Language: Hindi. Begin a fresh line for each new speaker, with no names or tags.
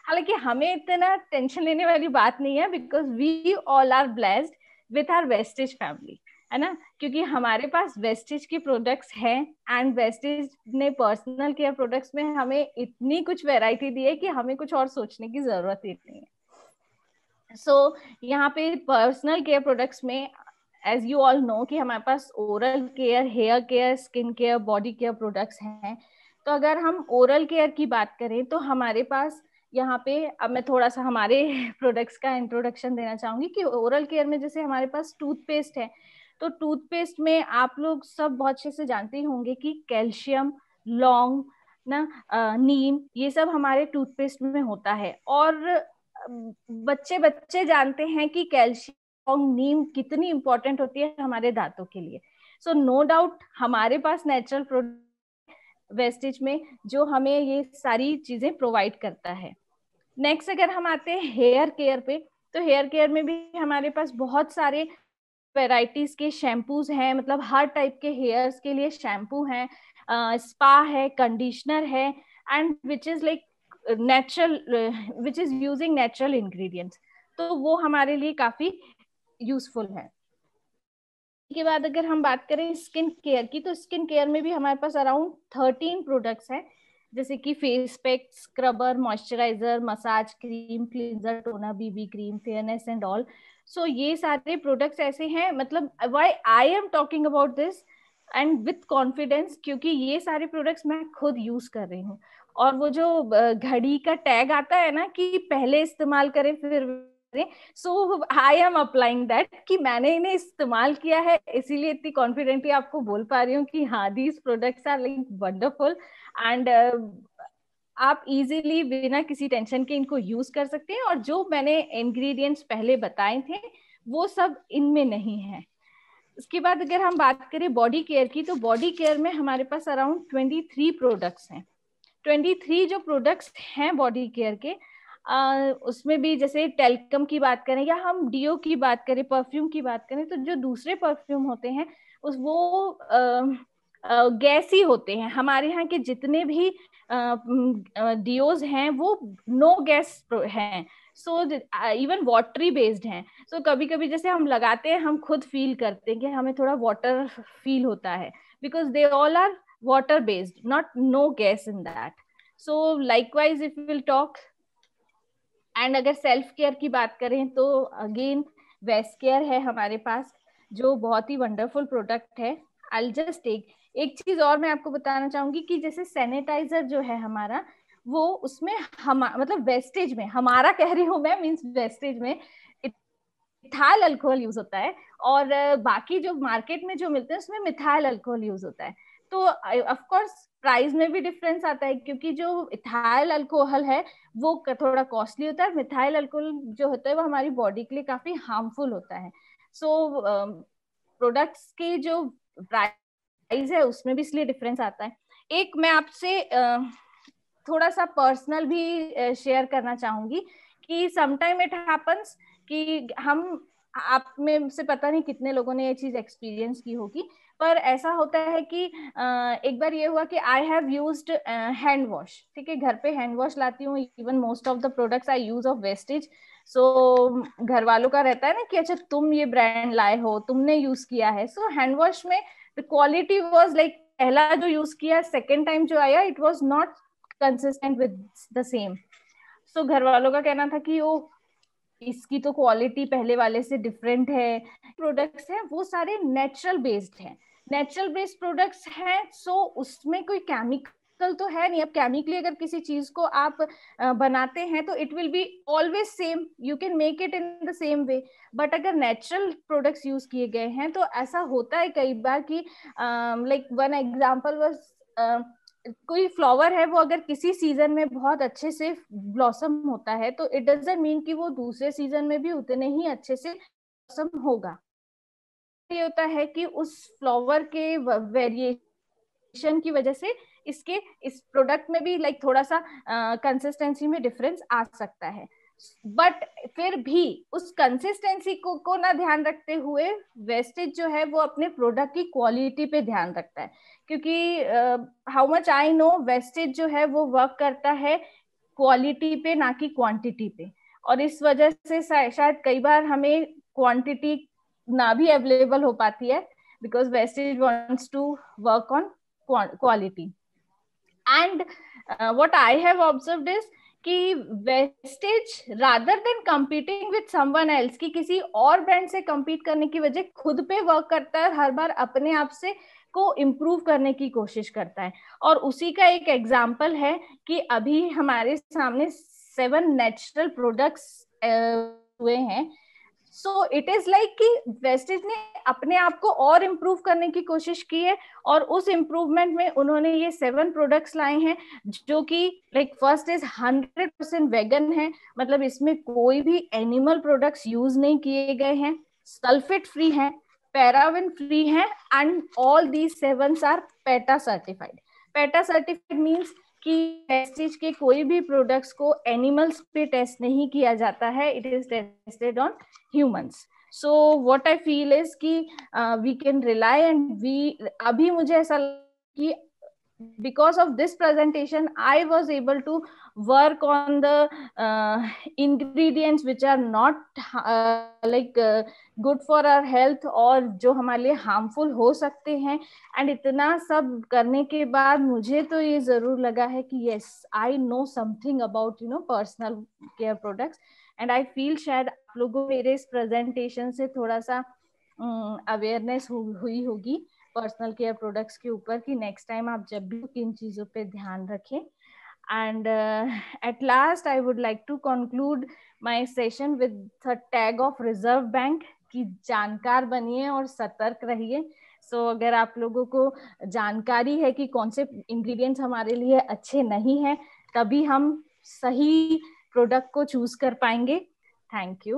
हालांकि हमें इतना टेंशन लेने वाली बात नहीं है, because we all are blessed with our Vestige family, है ना, क्योंकि हमारे पास वेस्टेज के प्रोडक्ट्स हैं, एंड वेस्टेज ने पर्सनल केयर प्रोडक्ट्स में हमें इतनी कुछ वैरायटी दी है कि हमें कुछ और सोचने की जरूरत ही नहीं है। यहाँ पे पर्सनल केयर प्रोडक्ट्स में, एज यू ऑल नो, कि हमारे पास oral care, hair care, skin care, body care products हैं। तो अगर हम ओरल केयर की बात करें तो हमारे पास यहाँ पे, अब मैं थोड़ा सा हमारे प्रोडक्ट्स का इंट्रोडक्शन देना चाहूंगी कि ओरल केयर में जैसे हमारे पास टूथपेस्ट है, तो टूथपेस्ट में आप लोग सब बहुत अच्छे से जानते ही होंगे कि कैल्शियम, लौंग ना, नीम, ये सब हमारे टूथपेस्ट में होता है। और बच्चे बच्चे जानते हैं कि कैल्शियम और नीम कितनी इंपॉर्टेंट होती है हमारे दांतों के लिए। सो नो डाउट हमारे पास नेचुरल प्रोडक्ट वेस्टेज में जो हमें ये सारी चीजें प्रोवाइड करता है। नेक्स्ट अगर हम आते हैं हेयर केयर पे, तो हेयर केयर में भी हमारे पास बहुत सारे वेराइटीज के शैम्पूज हैं, मतलब हर टाइप के हेयर्स के लिए शैम्पू है, स्पा है, कंडीशनर है, and which is like natural, which is using natural ingredients, तो वो हमारे लिए काफी यूजफुल है। के बाद अगर हम बात करें स्किन केयर की, तो स्किन केयर में भी हमारे पास अराउंड 13 प्रोडक्ट्स हैं, जैसे कि face pack, scrubber, moisturiser, massage cream, cleanser, toner, BB cream, fairness and all. So ये सारे प्रोडक्ट्स ऐसे हैं, मतलब why I am talking about this and with confidence, क्योंकि ये सारे प्रोडक्ट्स मैं खुद यूज कर रही हूँ। और वो जो घड़ी का टैग आता है ना कि पहले इस्तेमाल करें फिर, सो आई एम अप्लाइंग दैट, कि मैंने इन्हें इस्तेमाल किया है, इसीलिए इतनी कॉन्फिडेंटली आपको बोल पा रही हूँ कि हाँ, these products are like wonderful, and आप इजीली बिना किसी टेंशन के इनको यूज कर सकते हैं। और जो मैंने इंग्रेडिएंट्स पहले बताए थे वो सब इनमें नहीं है। उसके बाद अगर हम बात करें बॉडी केयर की, तो बॉडी केयर में हमारे पास अराउंड 23 प्रोडक्ट्स हैं। 23 जो प्रोडक्ट्स हैं बॉडी केयर के, उसमें भी जैसे टेल्कम की बात करें या हम डीओ की बात करें, परफ्यूम की बात करें, तो जो दूसरे परफ्यूम होते हैं उस वो गैस ही होते हैं। हमारे यहाँ के जितने भी डीओज हैं वो नो गैस हैं, सो इवन वाटरी बेस्ड हैं। सो कभी कभी जैसे हम लगाते हैं, हम खुद फील करते हैं कि हमें थोड़ा वाटर फील होता है, because they all are water based, not no gas in that. So likewise if we will talk, and अगर सेल्फ केयर की बात करें तो अगेन वेस्ट केयर है हमारे पास, जो बहुत ही वंडरफुल प्रोडक्ट है। आई जस्ट टेक एक चीज और मैं आपको बताना चाहूंगी कि जैसे सैनिटाइजर जो है हमारा, वो उसमें हम मतलब वेस्टेज में, हमारा कह रही हूँ मैं, मीन्स वेस्टेज में इथाइल अल्कोहल यूज होता है, और बाकी जो मार्केट में जो मिलते हैं उसमें मिथाइल अल्कोहल यूज होता है। तो ऑफ कोर्स प्राइस में भी डिफरेंस आता है, क्योंकि जो इथाइल अल्कोहल है वो थोड़ा कॉस्टली होता है, मिथाइल अल्कोहल जो होता है वो हमारी बॉडी के लिए काफी हार्मफुल होता है। सो प्रोडक्ट्स की जो प्राइस है उसमें भी इसलिए डिफरेंस आता है। एक मैं आपसे थोड़ा सा पर्सनल भी शेयर करना चाहूंगी कि समटाइम इट हैपन्स कि हम, आप में से पता नहीं कितने लोगों ने ये चीज एक्सपीरियंस की होगी, पर ऐसा होता है कि एक बार ये हुआ कि I have used hand wash, ठीक है, घर पे हैंड वॉश लाती हूँ, even most of the products I use of wastage. So घर वालों का रहता है ना कि अच्छा तुम ये ब्रांड लाए हो, तुमने यूज किया है। सो हैंड वॉश में द क्वालिटी वाज लाइक, पहला जो यूज किया, सेकेंड टाइम जो आया, it was not consistent with the same. So घर वालों का कहना था कि वो इसकी तो क्वालिटी पहले वाले से डिफरेंट है। प्रोडक्ट्स हैं वो सारे नेचुरल बेस्ड हैं, नेचुरल बेस्ड प्रोडक्ट्स हैं, सो उसमें कोई केमिकल तो है नहीं। अब केमिकली अगर किसी चीज को आप बनाते हैं तो it will be always same, you can make it in the same way. But अगर नेचुरल प्रोडक्ट्स यूज किए गए हैं तो ऐसा होता है कई बार कि लाइक वन एग्जांपल वाज, कोई फ्लावर है वो अगर किसी सीजन में बहुत अच्छे से ब्लॉसम होता है तो इट डजंट मीन कि वो दूसरे सीजन में भी उतने ही अच्छे से ब्लॉसम होगा। ये होता है कि उस फ्लावर के वेरिएशन की वजह से इसके इस प्रोडक्ट में भी लाइक थोड़ा सा कंसिस्टेंसी में डिफरेंस आ सकता है। बट फिर भी उस कंसिस्टेंसी को ना ध्यान रखते हुए वेस्टेज जो है वो अपने प्रोडक्ट की क्वालिटी पे ध्यान रखता है, क्योंकि how much I know wastage जो है वो वर्क करता है क्वालिटी पे ना कि क्वांटिटी पे, और इस वजह से शायद कई बार हमें क्वांटिटी ना भी अवेलेबल हो पाती है, because wastage wants to work on quality. And what I have observed is कि wastage rather than competing with someone else, कि किसी और ब्रांड से कंपीट करने की वजह खुद पे वर्क करता है, हर बार अपने आप से को इम्प्रूव करने की कोशिश करता है. और उसी का एक एग्जाम्पल है कि अभी हमारे सामने 7 नेचुरल प्रोडक्ट्स हुए हैं. सो इट इज लाइक कि वेस्टेज ने अपने आप को और इम्प्रूव करने की कोशिश की है, और उस इम्प्रूवमेंट में उन्होंने ये 7 प्रोडक्ट्स लाए हैं जो कि लाइक फर्स्ट इज 100% वेगन है, मतलब इसमें कोई भी एनिमल प्रोडक्ट्स यूज नहीं किए गए हैं, सल्फेट फ्री है, पैराविन फ्री है, and all these 7 are PETA certified. PETA certified means कि वेस्टेज के कोई भी प्रोडक्ट्स को एनिमल्स पे टेस्ट नहीं किया जाता है, it is tested on humans. So what I feel is कि we can rely and we अभी मुझे ऐसा कि because of this presentation I was able to work on the ingredients which are not good for our health और जो हमारे लिए harmful हो सकते हैं. and इतना सब करने के बाद मुझे तो ये जरूर लगा है कि yes I know something about personal care products. And I feel शायद आप लोगों मेरे इस प्रेजेंटेशन से थोड़ा सा अवेयरनेस हुई होगी पर्सनल केयर प्रोडक्ट्स के ऊपर, कि नेक्स्ट टाइम आप जब भी किन चीजों पे ध्यान रखें. And at last I would like to conclude my session with the tag of reserve bank कि जानकार बनिए और सतर्क रहिए. सो अगर आप लोगों को जानकारी है कि कौन से इंग्रेडिएंट्स हमारे लिए अच्छे नहीं हैं, तभी हम सही प्रोडक्ट को चूज कर पाएंगे. Thank you.